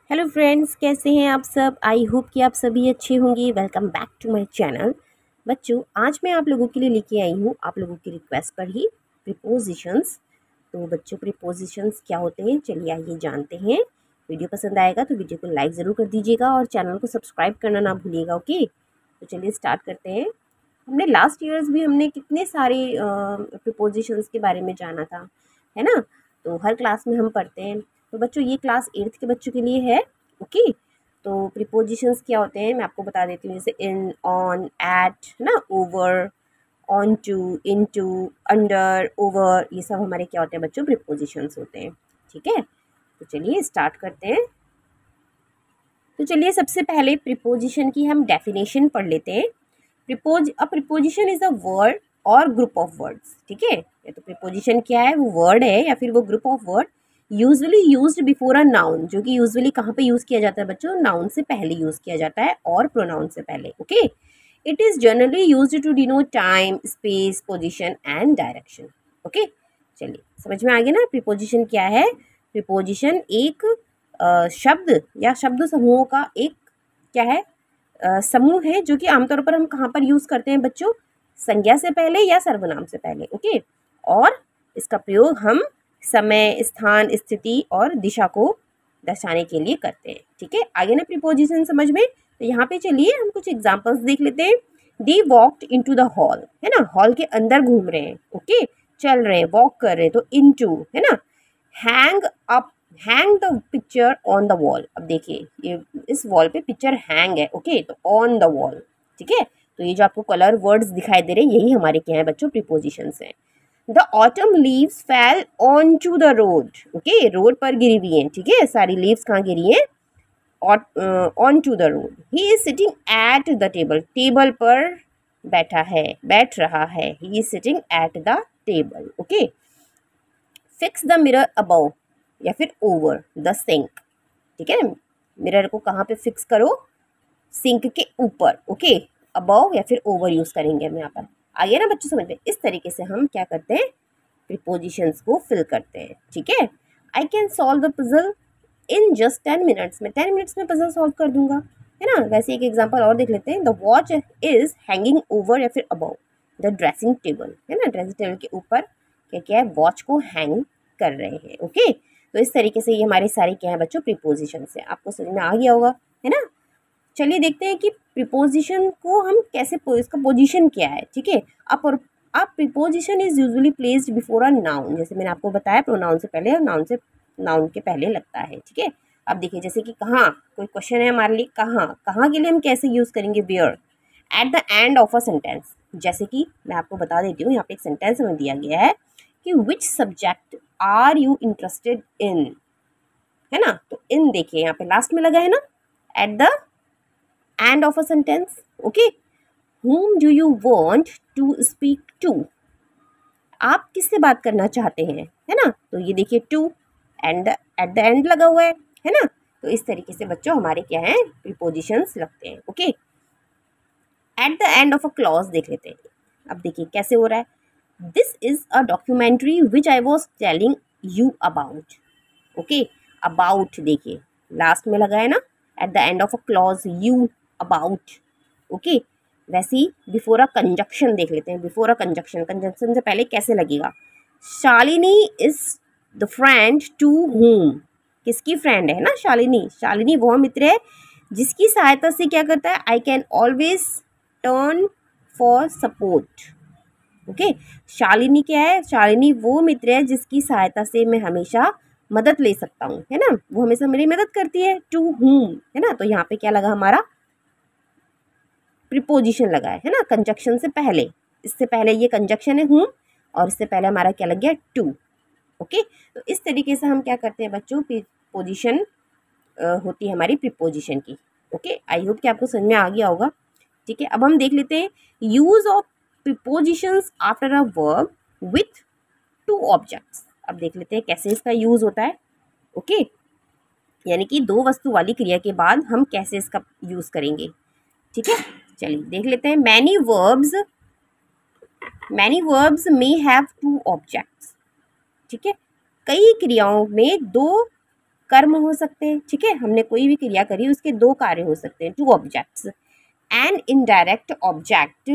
Hello friends, कैसे हैं आप सब। आई होप कि आप सभी अच्छे होंगे। Welcome back to my channel. बच्चों, आज मैं आप लोगों के लिए लेके आई हूँ आप लोगों की रिक्वेस्ट पर ही प्रीपोजिशंस। तो बच्चों, प्रीपोजिशंस क्या होते हैं, चलिए आइए जानते हैं। वीडियो पसंद आएगा तो वीडियो को लाइक ज़रूर कर दीजिएगा और चैनल को सब्सक्राइब करना ना भूलिएगा। ओके, तो चलिए स्टार्ट करते हैं। हमने लास्ट ईयर्स भी हमने कितने सारे प्रीपोजिशंस के बारे में जाना था, है ना। तो हर क्लास में हम पढ़ते हैं। तो बच्चों, ये क्लास 8th के बच्चों के लिए है। ओके, तो प्रीपोजिशंस क्या होते हैं मैं आपको बता देती हूँ। जैसे इन, ऑन, एट, है ना, over, onto, into, under, over, ये सब हमारे क्या होते हैं बच्चों, प्रीपोजिशंस होते हैं। ठीक है, तो चलिए स्टार्ट करते हैं। तो चलिए सबसे पहले प्रीपोजिशन की हम डेफिनेशन पढ़ लेते हैं। प्रीपोजिशन इज अ वर्ड और ग्रुप ऑफ वर्ड्स। ठीक है, या तो प्रीपोजिशन क्या है, वो वर्ड है या फिर वो group of word usually used before a noun, जो कि यूजुअली कहाँ पे यूज किया जाता है बच्चों, नाउन से पहले यूज किया जाता है और प्रोनाउन से पहले। Okay, it is generally used to denote time, space, position and direction. Okay, चलिए समझ में आ गया ना प्रीपोजिशन क्या है। प्रीपोजिशन एक शब्द या शब्द समूहों का एक क्या है, समूह है, जो कि आमतौर पर हम कहाँ पर यूज करते हैं बच्चों, संज्ञा से पहले या सर्वनाम से पहले। ओके, और इसका प्रयोग हम समय, स्थान, स्थिति और दिशा को दर्शाने के लिए करते हैं। ठीक है, आगे ना प्रीपोजिशन समझ में। तो यहाँ पे चलिए हम कुछ एग्जांपल्स देख लेते हैं। दे वॉक्ड इनटू द हॉल, है ना, हॉल के अंदर घूम रहे हैं। ओके, चल रहे हैं, वॉक कर रहे हैं, तो इनटू, है ना। Hang up, hang the picture on the wall. अब देखिए ये इस वॉल पे पिक्चर हैंग है। ओके, तो ऑन द वॉल। ठीक है, तो ये जो आपको कलर वर्ड्स दिखाई दे रहे हैं, यही हमारे क्या है बच्चों, प्रीपोजिशंस हैं। The autumn leaves fell onto the road. Okay, road पर गिरी हुई हैं। ठीक है, सारी लीव्स कहाँ गिरी हैं, onto the road. He is sitting at the table, table पर बैठा है, बैठ रहा है। He is sitting at the table. Okay, fix the mirror above या फिर ओवर द सिंक। ठीक है, मिरर को कहाँ पे फिक्स करो, सिंक के ऊपर। ओके, अबव या फिर ओवर यूज करेंगे हम यहाँ पर। आगे ना बच्चों समझ में, इस तरीके से हम क्या करते हैं, प्रीपोजिशंस को फिल करते हैं। ठीक है, I can solve the puzzle in just 10 minutes, में 10 मिनट्स में पजल सॉल्व कर दूंगा, है ना। वैसे एक एग्जांपल और देख लेते हैं। The watch is hanging over या फिर अबव द ड्रेसिंग टेबल, है ना, ड्रेसिंग टेबल के ऊपर क्या क्या है, वॉच को हैंग कर रहे हैं। ओके, तो इस तरीके से ये हमारे सारे क्या है बच्चों, प्रीपोजिशन है। आपको समझ में आ गया होगा, है ना। चलिए देखते हैं कि प्रीपोजिशन को हम कैसे, इसका पोजीशन क्या है। ठीक है, आप preposition is usually placed before a noun, जैसे मैंने आपको बताया, प्रोनाउन से पहले और नाउन के पहले लगता है। ठीक है, अब देखिए जैसे कि कहाँ, कोई क्वेश्चन है हमारे लिए, कहाँ, कहाँ के लिए हम कैसे यूज करेंगे, where, at the end of a sentence. जैसे कि मैं आपको बता देती हूँ, यहाँ पे एक सेंटेंस हमें दिया गया है कि which subject are you interested in, है ना। तो इन देखिए यहाँ पे लास्ट में लगा है ना, eight the end of a sentence. Okay, whom do you want to speak to, आप किससे बात करना चाहते हैं, है ना। तो ये देखिए to and at the end लगा हुआ है ना। तो इस तरीके से बच्चों हमारे क्या है, प्रीपोजिशंस लगते हैं। Okay, eight the end of a clause देख लेते हैं। अब देखिए कैसे हो रहा है, this is a documentary which I was telling you about. Okay, about देखिए लास्ट में लगा है ना, eight the end of a clause, you, about. Okay, वैसे ही बिफोर अ कंजक्शन देख लेते हैं। बिफोर अ कंजक्शन, कंजक्शन से पहले कैसे लगेगा, Shalini is the friend to whom, किसकी फ्रेंड है ना शालिनी। शालिनी वह मित्र है जिसकी सहायता से क्या करता है, I can always turn for support. Okay, Shalini क्या है, शालिनी वो मित्र है जिसकी सहायता से मैं हमेशा मदद ले सकता हूँ, है ना, वो हमेशा मेरी मदद करती है। टू whom, है ना, तो यहाँ पे क्या लगा, हमारा प्रीपोजिशन लगा है ना, कंजक्शन से पहले। इससे पहले ये कंजक्शन है whom, और इससे पहले हमारा क्या लग गया, टू। ओके, तो इस तरीके से हम क्या करते हैं बच्चों, प्रीपोजिशन होती है हमारी प्रीपोजिशन की। ओके, आई होप कि आपको समझ में आ गया होगा। ठीक है, अब हम देख लेते हैं use of prepositions after a verb with two objects. अब देख लेते हैं कैसे इसका यूज होता है। ओके, यानी कि दो वस्तु वाली क्रिया के बाद हम कैसे इसका यूज करेंगे। ठीक है, चलिए देख लेते हैं। Many verbs may have two objects. ठीक है, कई क्रियाओं में दो कर्म हो सकते हैं, ठीक है, हमने कोई भी क्रिया करी उसके दो कार्य हो सकते हैं, two objects, an indirect object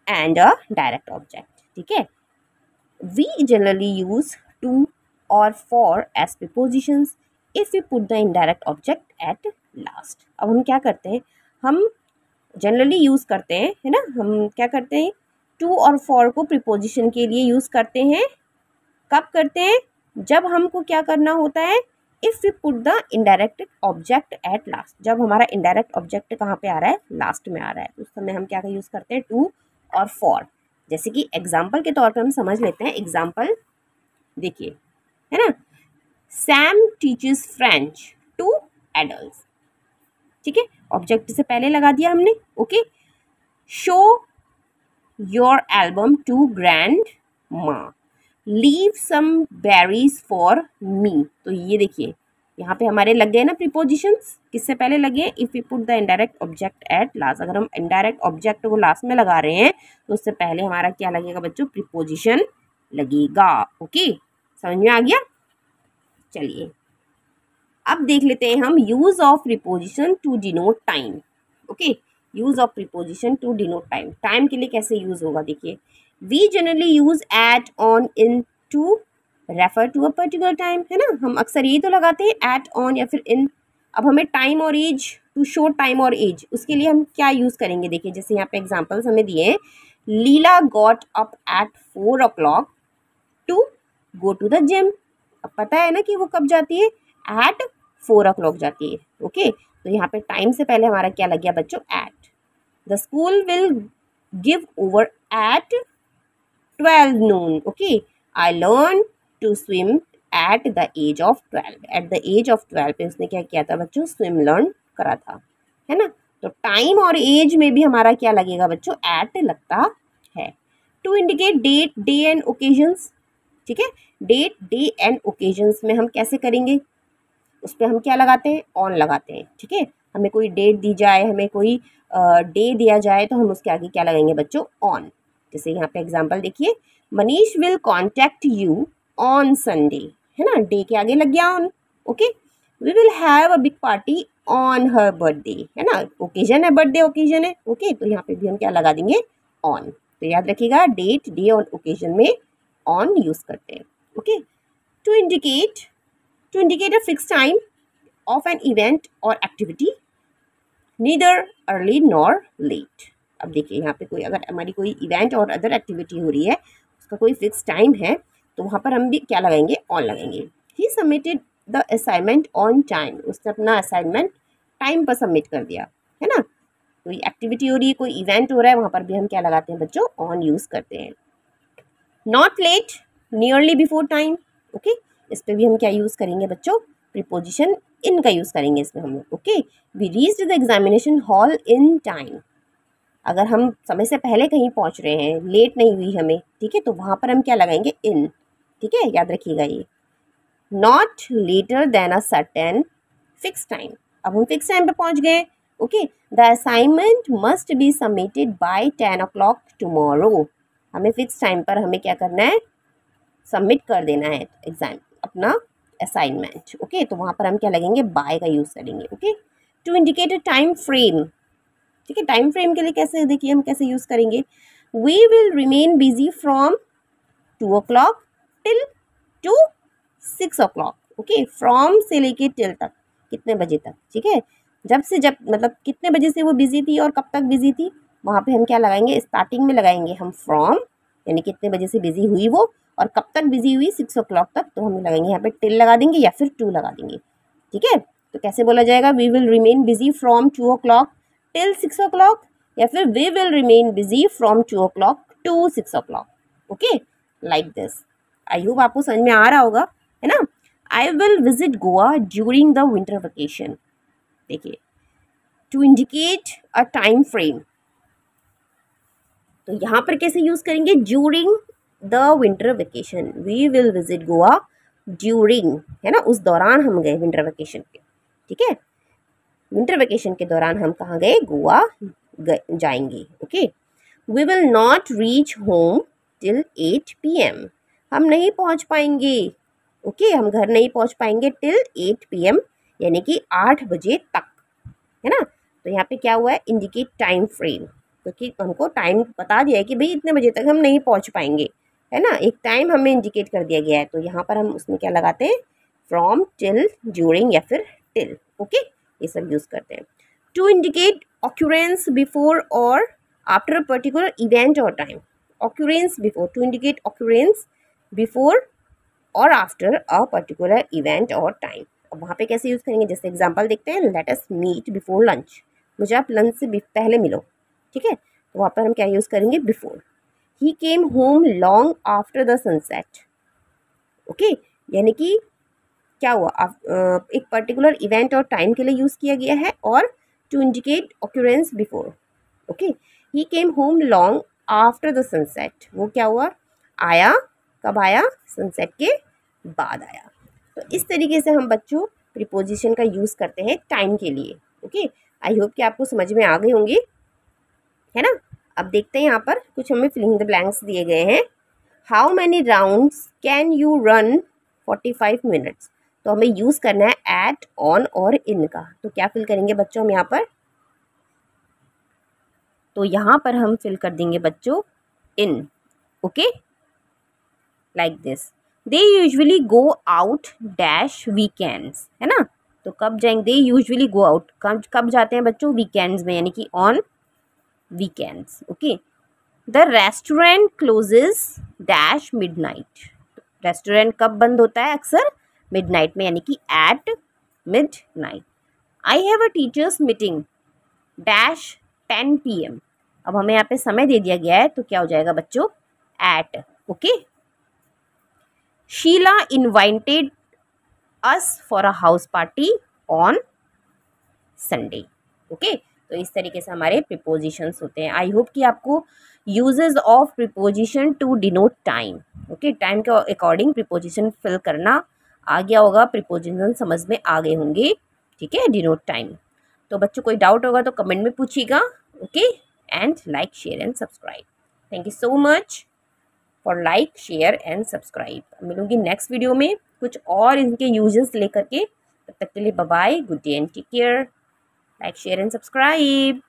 and a direct object, ठीक है। वी जनरली यूज टू और for as prepositions if we put the indirect object at last. अब हम क्या करते हैं, हम जनरली यूज़ करते हैं, है ना, हम क्या करते हैं, टू और फॉर को प्रीपोजिशन के लिए यूज़ करते हैं। कब करते हैं, जब हमको क्या करना होता है, if we put the indirect object at last, जब हमारा इनडायरेक्ट ऑब्जेक्ट कहाँ पे आ रहा है, लास्ट में आ रहा है, उस समय हम क्या का यूज़ करते हैं, टू और फॉर। जैसे कि एग्जाम्पल के तौर पर हम समझ लेते हैं, एग्जाम्पल देखिए, है ना, Sam teaches French to adults, ठीक है, ऑब्जेक्ट से पहले लगा दिया हमने, okay. Show your album to grandma, leave some berries for me. तो ये देखिए यहाँ पे हमारे लग गए ना प्रीपोजिशंस, किससे पहले लगे, if we put the indirect object at last. अगर हम इनडायरेक्ट ऑब्जेक्ट को लास्ट में लगा रहे हैं तो उससे पहले हमारा क्या लगेगा बच्चों, प्रीपोजिशन लगेगा, ओके, समझ में आ गया। चलिए अब देख लेते हैं हम use of preposition to denote time, okay, use of preposition to denote time, time के लिए कैसे यूज होगा, देखिए, we generally use at, on, in to refer to a particular time, है ना, हम अक्सर ये तो लगाते हैं एट, ऑन या फिर इन। अब हमें टाइम और एज, टू शो टाइम और एज, उसके लिए हम क्या यूज़ करेंगे, देखिए जैसे यहाँ पे एग्जांपल्स हमें दिए हैं, Leela got up at 4 o'clock to go to the gym. अब पता है ना कि वो कब जाती है, एट 4 o'clock जाती है, ओके। तो यहाँ पे टाइम से पहले हमारा क्या लग गया बच्चों, at. The school will give over at 12 noon, okay. I learn to swim at the age of 12, at the age of 12 पे उसने क्या किया था बच्चों, स्विम लर्न करा था, है ना। तो टाइम और एज में भी हमारा क्या लगेगा बच्चों, एट लगता है। To indicate date, day and occasions, ठीक है, डेट, डे एंड ओकेजन्स में हम कैसे करेंगे, उस पर हम क्या लगाते हैं, ऑन लगाते हैं, ठीक है। हमें कोई डेट दी जाए, हमें कोई डे दिया जाए तो हम उसके आगे क्या लगाएंगे बच्चों, ऑन। जैसे यहाँ पे एग्जांपल देखिए, Manish will contact you on Sunday, है ना, डे के आगे लग गया on, okay. We will have a big party on her birthday, है ना, ओकेजन है, बर्थडे ओकेजन है, ओके। तो यहाँ पे भी हम क्या लगा देंगे, ऑन। तो याद रखिएगा, डेट, डे और ओकेजन में ऑन यूज करते हैं, okay. To indicate a fixed time of an event और activity, neither early nor late. अब देखिए यहाँ पे कोई, अगर हमारी कोई इवेंट और अदर एक्टिविटी हो रही है, उसका कोई फिक्स टाइम है, तो वहाँ पर हम भी क्या लगाएंगे, ऑन लगाएंगे। He submitted the assignment on time, उसने अपना असाइनमेंट टाइम पर सबमिट कर दिया, है ना। कोई एक्टिविटी हो रही है, कोई इवेंट हो रहा है, वहाँ पर भी हम क्या लगाते हैं बच्चों, ऑन यूज़ करते हैं। Not let, nearly before time, okay, इस पर भी हम क्या यूज़ करेंगे बच्चों, प्रीपोजिशन इन का यूज़ करेंगे इसमें हम लोग, okay. We reached the examination hall in time, अगर हम समय से पहले कहीं पहुंच रहे हैं, लेट नहीं हुई हमें, ठीक है, तो वहाँ पर हम क्या लगाएंगे, इन, ठीक है, याद रखिएगा ये। Not later than a certain fix time, अब हम फिक्स टाइम पे पहुंच गए, okay. The assignment must be submitted by 10 o'clock tomorrow, हमें फिक्स टाइम पर हमें क्या करना है, सबमिट कर देना है एग्जाम अपना असाइनमेंट, ओके। तो वहाँ पर हम क्या लगेंगे, बाय का यूज़ करेंगे, okay. To indicate a time frame, ठीक है, टाइम फ्रेम के लिए कैसे, देखिए हम कैसे यूज़ करेंगे, we will remain busy from 2 o'clock till to 6 o'clock, okay. From से लेके टिल तक, कितने बजे तक, ठीक है, जब से जब, मतलब कितने बजे से वो बिजी थी और कब तक बिजी थी, वहाँ पे हम क्या लगाएंगे, स्टार्टिंग में लगाएंगे हम फ्रॉम, यानी कितने बजे से बिजी हुई वो और कब तक बिजी हुई, 6 o'clock तक, तो हम लगाएंगे यहाँ पे टिल लगा देंगे या फिर 2 लगा देंगे, ठीक है। तो कैसे बोला जाएगा, we will remain busy from 2 o'clock till 6 o'clock, या फिर we will remain busy from 2 o'clock to 6 o'clock, okay, like this. I hope आपको समझ में आ रहा होगा, है ना। I will visit Goa during the winter vacation, देखिए, to indicate a time frame, तो यहाँ पर कैसे यूज करेंगे, during the winter vacation, we will visit Goa during, है ना, उस दौरान हम गए विंटर वेकेशन पे, ठीक है, विंटर वेकेशन के दौरान हम कहाँ गए, गोवा जाएंगे, okay. We will not reach home till 8 PM, हम नहीं पहुँच पाएंगे, ओके, हम घर नहीं पहुंच पाएंगे टिल 8 PM, यानी कि 8 बजे तक, है ना। तो यहाँ पे क्या हुआ है, इंडिकेट टाइम फ्रेम, क्योंकि हमको टाइम बता दिया है कि भाई इतने बजे तक हम नहीं पहुंच पाएंगे, है ना। एक टाइम हमें इंडिकेट कर दिया गया है, तो यहाँ पर हम उसमें क्या लगाते हैं, फ्रॉम, टिल, ड्यूरिंग या फिर टिल। ओके, ये सब यूज़ करते हैं। टू इंडिकेट ऑक्यूरेंस बिफोर और आफ्टर अ पर्टिकुलर इवेंट और time. Occurrence before, to indicate occurrence before और आफ्टर अ पर्टिकुलर इवेंट और टाइम। अब वहाँ पे कैसे यूज़ करेंगे, जैसे एग्जांपल देखते हैं, let us meet before lunch, मुझे आप लंच से पहले मिलो, ठीक है। तो वहाँ पर हम क्या यूज़ करेंगे, before. He came home long after the sunset, okay, यानी कि क्या हुआ, एक पर्टिकुलर इवेंट और टाइम के लिए यूज़ किया गया है, और to indicate occurrence before, okay. He came home long after the sunset, वो क्या हुआ, आया, कब आया, सनसेट के बाद आया। तो इस तरीके से हम बच्चों प्रीपोजिशन का यूज़ करते हैं टाइम के लिए। ओके, आई होप कि आपको समझ में आ गई होंगी, है ना। अब देखते हैं यहाँ पर कुछ हमें फिलिंग द ब्लैंक्स दिए गए हैं। How many rounds can you run 45 minutes, तो हमें यूज़ करना है एट, ऑन और इन का। तो क्या फिल करेंगे बच्चों हम यहाँ पर, तो यहाँ पर हम फिल कर देंगे बच्चों in, okay, like this. They usually go out dash weekends, है ना। तो कब जाएंगे, दे यूजुअली गो आउट, कब जाते हैं बच्चों, वीकेंड्स में, यानी कि on weekends, okay. The restaurant closes dash midnight, restaurant कब बंद होता है अक्सर, मिडनाइट में, यानी कि at midnight. I have a teachers meeting dash 10 PM, अब हमें यहाँ पे समय दे दिया गया है, तो क्या हो जाएगा बच्चों, at, okay. Sheela invited us for a house party on Sunday, okay. तो इस तरीके से हमारे प्रीपोजिशंस होते हैं। आई होप कि आपको uses of preposition to denote time, okay, time के अकॉर्डिंग प्रीपोजिशन फिल करना आ गया होगा, प्रीपोजिशन समझ में आ गए होंगे, ठीक है, डिनोट टाइम। तो बच्चों कोई डाउट होगा तो कमेंट में पूछिएगा, okay, and like, share and subscribe. Thank you so much for like, share and subscribe. मिलूंगी नेक्स्ट वीडियो में कुछ और इनके यूजेस लेकर के, तब तक के लिए bye bye, good day and take care, like, share and subscribe.